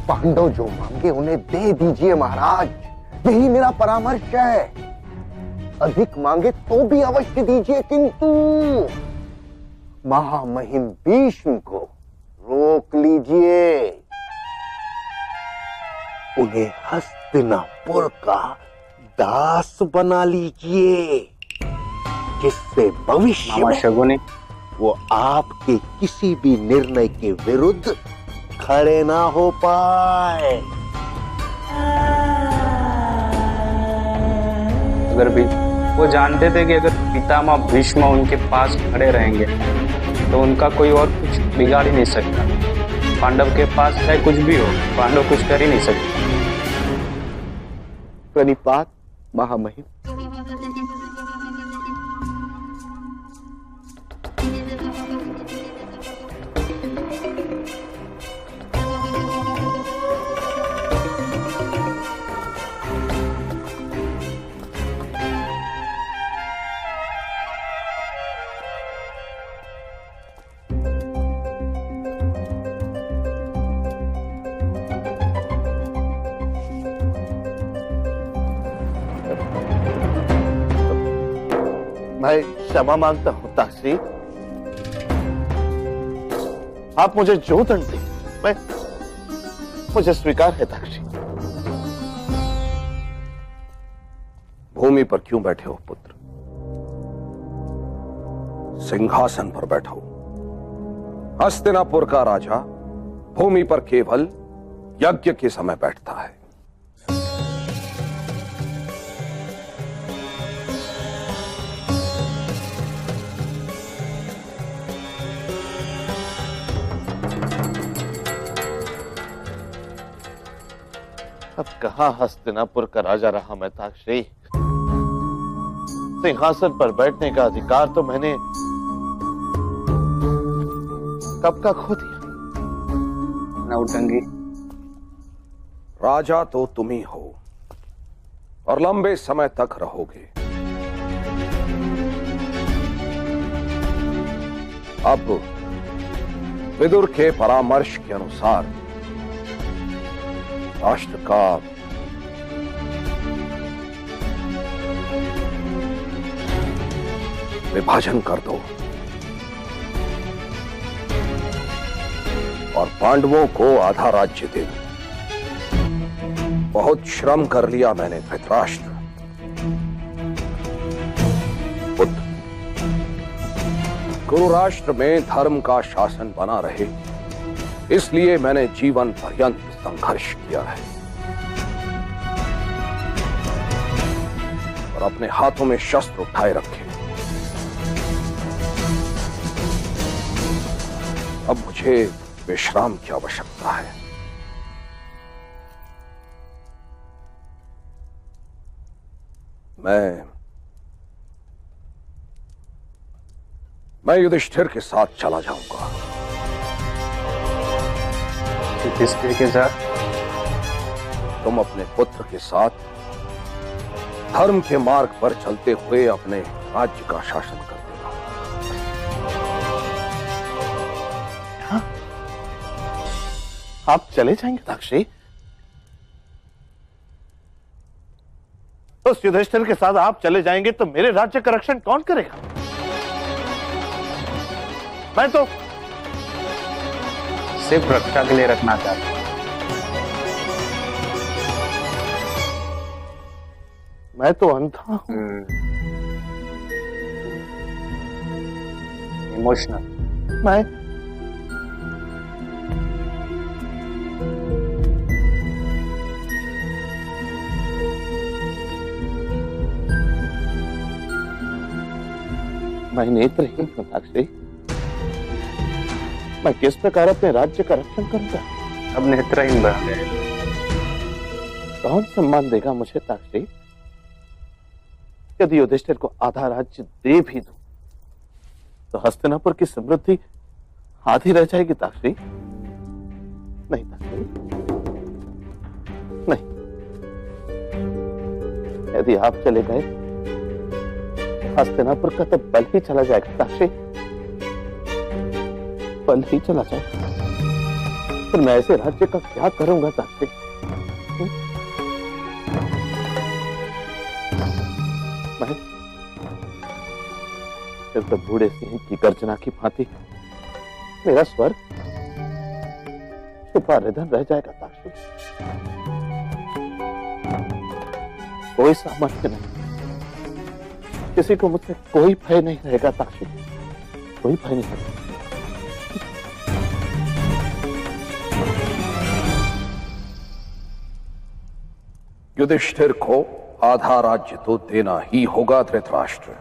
पांडव जो मांगे उन्हें दे दीजिए महाराज, यही मेरा परामर्श है। अधिक मांगे तो भी अवश्य दीजिए, किंतु महामहिम भीष्म को रोक लीजिए। उन्हें हस्तिनापुर का दास बना लीजिए, जिससे भविष्य में शगुनी वो आपके किसी भी निर्णय के विरुद्ध खड़े ना हो पाए। अगर भी वो जानते थे कि अगर पितामह भीष्म उनके पास खड़े रहेंगे तो उनका कोई और कुछ बिगाड़ ही नहीं सकता। पांडव के पास चाहे कुछ भी हो, पांडव कुछ कर ही नहीं सकते। प्रणिपात महामहिम। मैं क्षमा मांगता हूं ताक्षी। आप मुझे जो दंड दें मुझे स्वीकार है ताक्षी। भूमि पर क्यों बैठे हो पुत्र? सिंहासन पर बैठो। हस्तिनापुर का राजा भूमि पर केवल यज्ञ के समय बैठता है। अब कहां हस्तिनापुर का राजा रहा मैं ताक्षी। सिंहासन पर बैठने का अधिकार तो मैंने कब का खो दिया। नौटंकी। राजा तो तुम ही हो और लंबे समय तक रहोगे। अब विदुर के परामर्श के अनुसार राष्ट्र का विभाजन कर दो और पांडवों को आधा राज्य दे दो। बहुत श्रम कर लिया मैंने धृतराष्ट्र। पुत्र, कुरुराष्ट्र में धर्म का शासन बना रहे, इसलिए मैंने जीवन पर्यंत संघर्ष किया है और अपने हाथों में शस्त्र उठाए रखे। अब मुझे विश्राम की आवश्यकता है। मैं युधिष्ठिर के साथ चला जाऊंगा। युधिष्ठिर के साथ? तुम अपने पुत्र के साथ धर्म के मार्ग पर चलते हुए अपने राज्य का शासन कर देगा। हाँ? आप चले जाएंगे ताक्षी? उस युधिष्ठिर के साथ आप चले जाएंगे तो मेरे राज्य का रक्षण कौन करेगा? मैं तो सिर्फ रक्षा के लिए रखना चाहता हूं। मैं तो अंधा हूं। इमोशनल। मैं नेत्रहीन हूं ताक्षी। मैं किस प्रकार अपने राज्य का रक्षण करूंगा? अब नेत्रहीन बन गए। कौन सम्मान देगा मुझे ताक्षी? यदि युधिष्ठिर को आधा राज्य दे भी दूं तो हस्तिनापुर की समृद्धि आधी रह जाएगी ताक्षी। नहीं ताक्षी, नहीं। यदि आप चले गए हस्तिनापुर का तो बल ही चला जाएगा ताक्षी, बल ही चला जाएगा। पर मैं ऐसे राज्य का क्या करूंगा ताकि मैं फिर तो बूढ़े सिंह की गर्जना की भांति मेरा स्वर छुपा निधन रह जाएगा ताकि कोई सामर्थ्य नहीं, किसी को मुझसे कोई भय नहीं रहेगा ताकि कोई भय नहीं रहेगा। युधिष्ठिर को आधा राज्य तो देना ही होगा धृतराष्ट्र।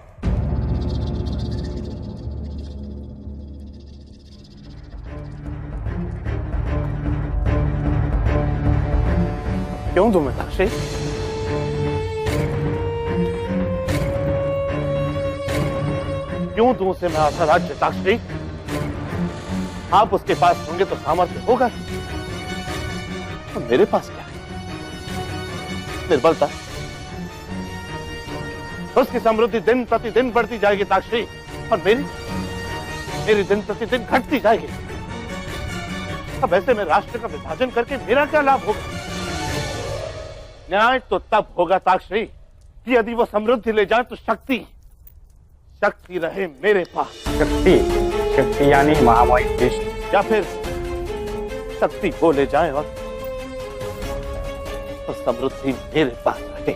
क्यों दूं मैं ताक्षी? क्यों दूं उसे मैं आधा राज्य ताक्षी? आप उसके पास होंगे तो सामर्थ्य होगा, तो मेरे पास क्या है? निर्बलता। उसकी समृद्धि दिन प्रतिदिन बढ़ती जाएगी ताक्षी, और मेरी दिन प्रतिदिन घटती जाएगी। अब ऐसे में राष्ट्र का विभाजन करके मेरा क्या लाभ होगा? न्याय तो तब होगा ताक्षी कि यदि वो समृद्धि ले जाए तो शक्ति रहे मेरे पास। शक्ति यानी महामाई कृष्ण, या फिर शक्ति वो ले जाए और समृद्धि मेरे पास रहे।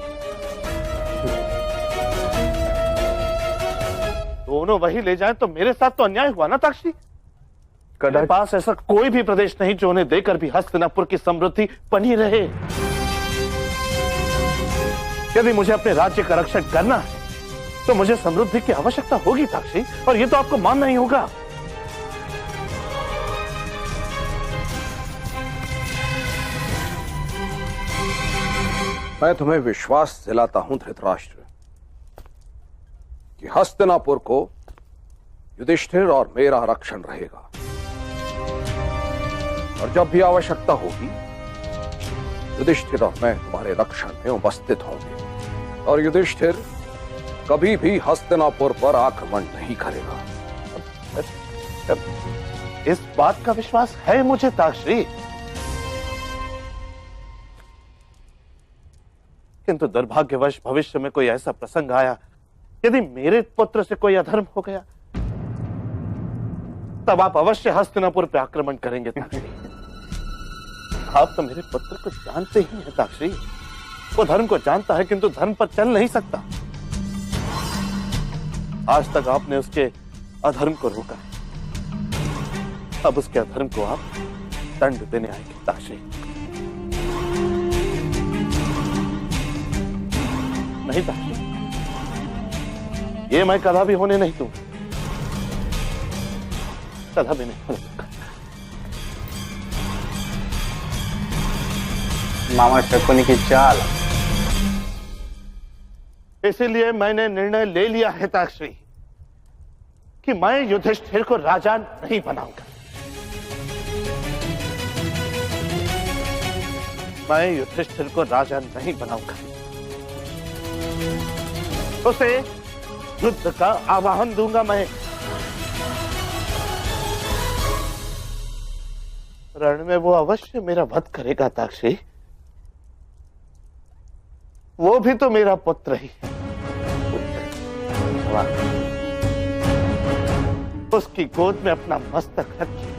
दोनों वही ले जाए तो मेरे साथ तो अन्याय हुआ ना ताक्षी। मेरे पास ऐसा कोई भी प्रदेश नहीं जो उन्हें देकर भी हस्तिनापुर की समृद्धि बनी रहे। यदि मुझे अपने राज्य का रक्षण करना है तो मुझे समृद्धि की आवश्यकता होगी ताक्षी, और ये तो आपको मानना ही होगा। मैं तुम्हें विश्वास दिलाता हूं धृतराष्ट्र कि हस्तिनापुर को युधिष्ठिर और मेरा रक्षण रहेगा, और जब भी आवश्यकता होगी युधिष्ठिर और मैं तुम्हारे रक्षण में उपस्थित होंगे, और युधिष्ठिर कभी भी हस्तिनापुर पर आक्रमण नहीं करेगा। इस बात का विश्वास है मुझे ताक्षी, किंतु दुर्भाग्यवश भविष्य में कोई ऐसा प्रसंग आया, यदि मेरे पुत्र से कोई अधर्म हो गया, तब आप अवश्य हस्तिनापुर पर आक्रमण करेंगे ताक्षी। आप तो मेरे पुत्र को जानते ही हैं ताक्षी, वो धर्म को जानता है किंतु धर्म पर चल नहीं सकता। आज तक आपने उसके अधर्म को रोका, अब उसके अधर्म को आप दंड देने आएंगे ताक्षी। नहीं ताक्षी, ये मैं कदा भी होने नहीं दूंगा, कदा भी नहीं होने दूंगा। मामा शकुनी की चाल। इसीलिए मैंने निर्णय ले लिया है ताक्षी कि मैं युधिष्ठिर को राजा नहीं बनाऊंगा। मैं युधिष्ठिर को राजा नहीं बनाऊंगा। उसे युद्ध का आह्वान दूंगा मैं। रण में वो अवश्य मेरा वध करेगा ताक्षी, वो भी तो मेरा पुत्र ही है। उसकी गोद में अपना मस्तक रख के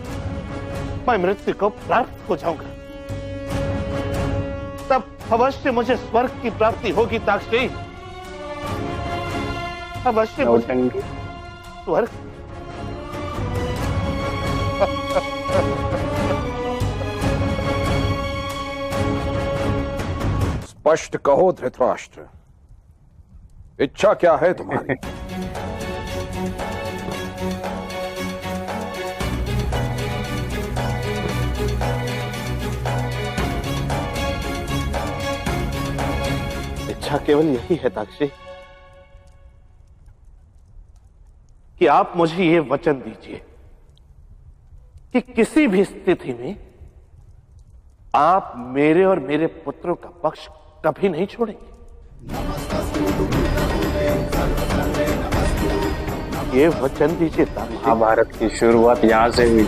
मैं मृत्यु को प्राप्त हो जाऊंगा, तब अवश्य मुझे स्वर्ग की प्राप्ति होगी ताक्षी, अवश्य मुझे स्वर्ग। स्पष्ट कहो धृतराष्ट्र, इच्छा क्या है तुम्हारी? इच्छा केवल यही है ताक्षी कि आप मुझे ये वचन दीजिए कि किसी भी स्थिति में आप मेरे और मेरे पुत्रों का पक्ष कभी नहीं छोड़ेंगे। ये वचन दीजिए ताक्षी। महाभारत की शुरुआत यहां से हुई।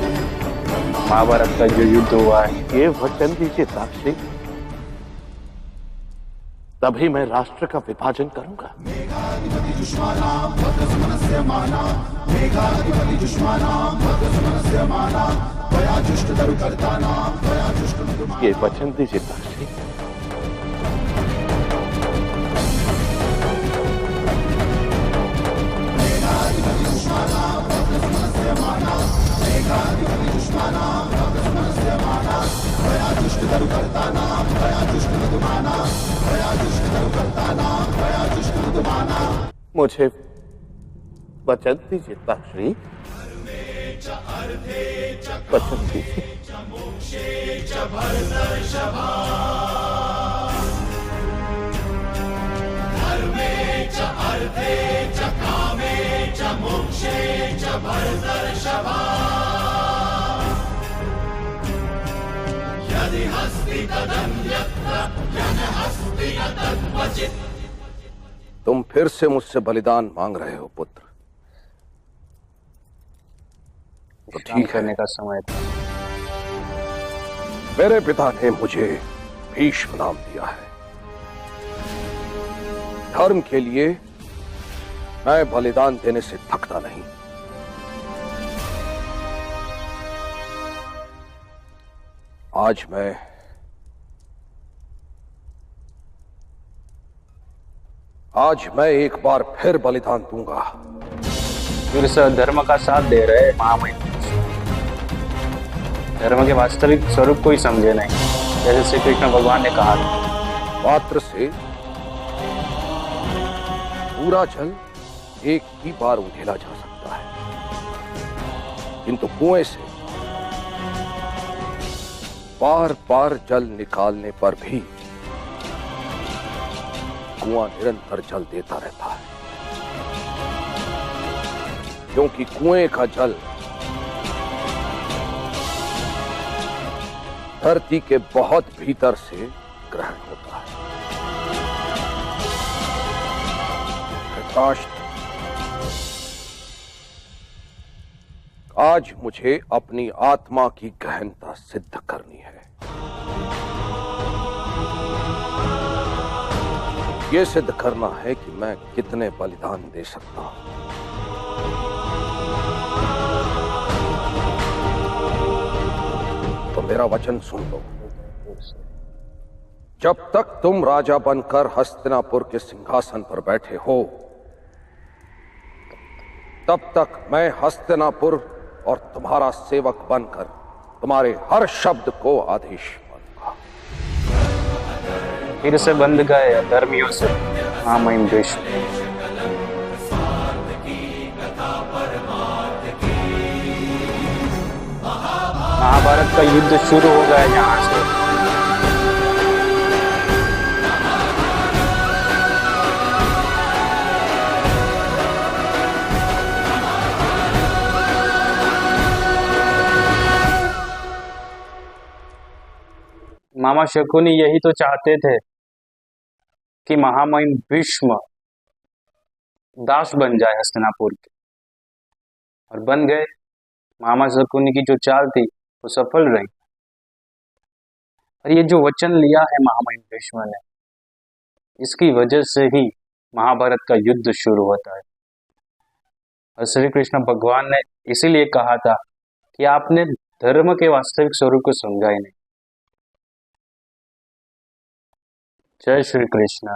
महाभारत का जो युद्ध हुआ है, ये वचन दीजिए साक्षी, तभी मैं राष्ट्र का विभाजन करूंगा। ये वचन दीजिए साक्षी। मुझे वचन दीजिए साक्षी, वचन दीजिए। तुम फिर से मुझसे बलिदान मांग रहे हो पुत्र, तो काम ठीक है। करने का समय था। मेरे पिता ने मुझे भीष्म नाम दिया है। धर्म के लिए मैं बलिदान देने से थकता नहीं। आज मैं एक बार फिर बलिदान दूंगा। फिर से धर्म का साथ दे रहे महामहिम, धर्म के वास्तविक स्वरूप को ही समझे नहीं, जैसे श्री कृष्ण भगवान ने कहा था। पात्र से पूरा जल एक ही बार उंडेला जा सकता है, किंतु कुएं से बार बार जल निकालने पर भी कुआं निरंतर जल देता रहता है, क्योंकि कुएं का जल धरती के बहुत भीतर से ग्रहण होता है। धृतराष्ट्र, आज मुझे अपनी आत्मा की गहनता सिद्ध करनी है। यह सिद्ध करना है कि मैं कितने बलिदान दे सकता हूं। तो मेरा वचन सुन लो। जब तक तुम राजा बनकर हस्तिनापुर के सिंहासन पर बैठे हो, तब तक मैं हस्तिनापुर और तुम्हारा सेवक बनकर तुम्हारे हर शब्द को आदेश मानूंगा। फिर से बंध गए अधर्मियों से महामहिम भीष्म। महाभारत का युद्ध शुरू हो गया यहाँ से। मामा शकुनी यही तो चाहते थे कि महामहिम भीष्म दास बन जाए हस्तिनापुर के, और बन गए। मामा शकुनी की जो चाल थी वो सफल रही, और ये जो वचन लिया है महामहिम भीष्म ने, इसकी वजह से ही महाभारत का युद्ध शुरू होता है। और श्री कृष्ण भगवान ने इसीलिए कहा था कि आपने धर्म के वास्तविक स्वरूप को समझा ही नहीं। जय श्री कृष्ण।